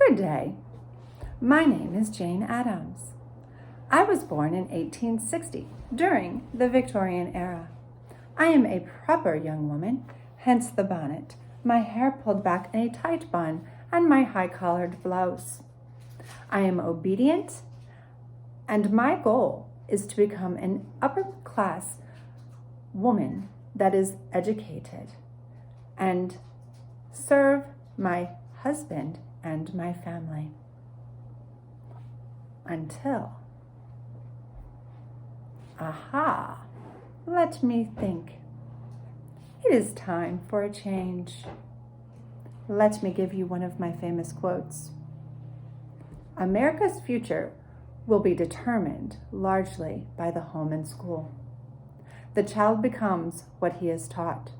Good day. My name is Jane Addams. I was born in 1860 during the Victorian era. I am a proper young woman, hence the bonnet, my hair pulled back in a tight bun, and my high-collared blouse. I am obedient, and my goal is to become an upper-class woman that is educated and serve my husband and my family. Until, let me think. It is time for a change. Let me give you one of my famous quotes. America's future will be determined largely by the home and school. The child becomes what he is taught.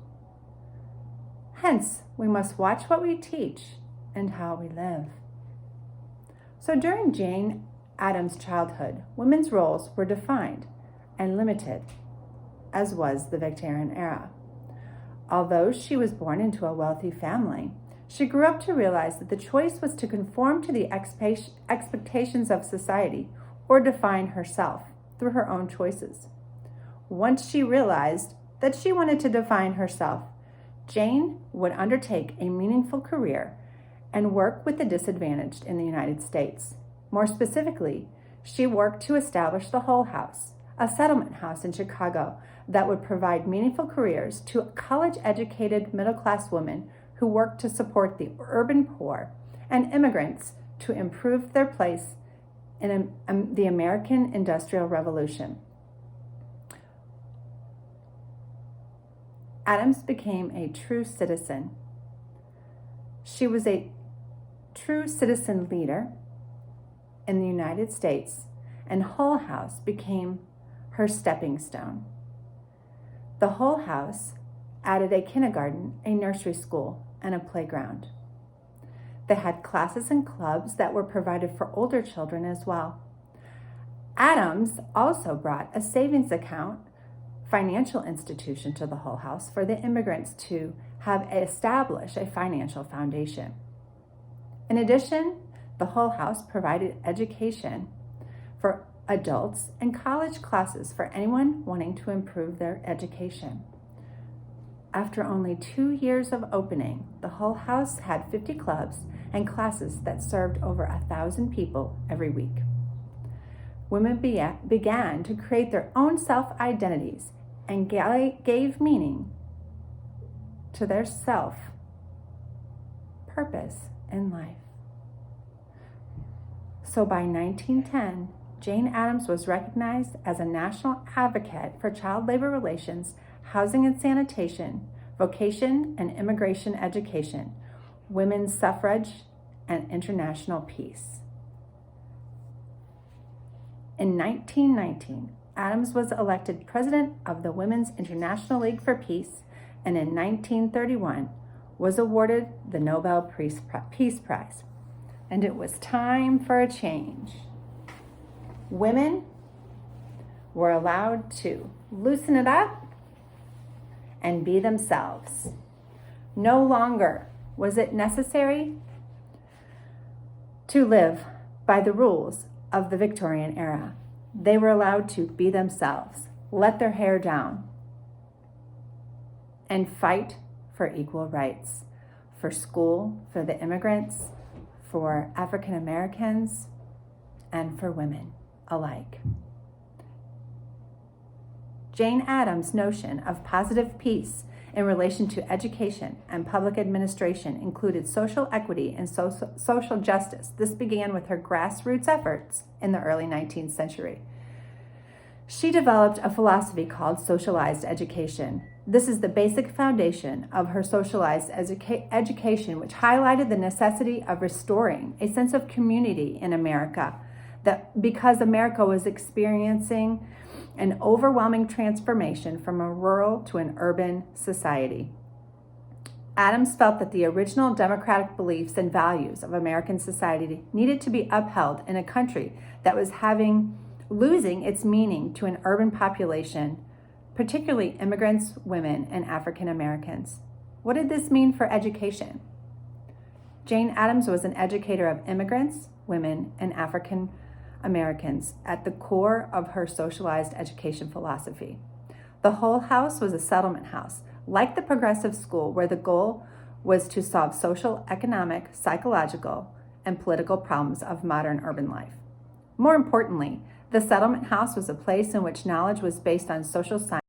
Hence, we must watch what we teach and how we live. So during Jane Addams' childhood, women's roles were defined and limited, as was the Victorian era. Although she was born into a wealthy family, she grew up to realize that the choice was to conform to the expectations of society or define herself through her own choices. Once she realized that she wanted to define herself, Jane would undertake a meaningful career and work with the disadvantaged in the United States. More specifically, she worked to establish the Hull House, a settlement house in Chicago that would provide meaningful careers to college-educated middle-class women who worked to support the urban poor and immigrants to improve their place in the American Industrial Revolution. Addams became a true citizen. She was a true citizen leader in the United States, and Hull House became her stepping stone. The Hull House added a kindergarten, a nursery school, and a playground. They had classes and clubs that were provided for older children as well. Addams also brought a savings account financial institution to the Hull House for the immigrants to have established a financial foundation. In addition, the Hull House provided education for adults and college classes for anyone wanting to improve their education. After only 2 years of opening, the Hull House had 50 clubs and classes that served over 1,000 people every week. Women began to create their own self-identities and gave meaning to their self-purpose in life. So by 1910, Jane Addams was recognized as a national advocate for child labor relations, housing and sanitation, vocation and immigration education, women's suffrage, and international peace. In 1919, Addams was elected president of the Women's International League for Peace, and in 1931 was awarded the Nobel Peace Prize. And it was time for a change. Women were allowed to loosen it up and be themselves. No longer was it necessary to live by the rules of the Victorian era. They were allowed to be themselves, let their hair down, and fight for equal rights, for school, for the immigrants, for African Americans, and for women alike. Jane Addams' notion of positive peace in relation to education and public administration included social equity and social justice. This began with her grassroots efforts in the early 19th century. She developed a philosophy called socialized education. This is the basic foundation of her socialized education, which highlighted the necessity of restoring a sense of community in America, that because America was experiencing an overwhelming transformation from a rural to an urban society. Addams felt that the original democratic beliefs and values of American society needed to be upheld in a country that was losing its meaning to an urban population, particularly immigrants, women, and African Americans. What did this mean for education? Jane Addams was an educator of immigrants, women, and African Americans at the core of her socialized education philosophy. The Hull House was a settlement house, like the Progressive School, where the goal was to solve social, economic, psychological, and political problems of modern urban life. More importantly, the settlement house was a place in which knowledge was based on social science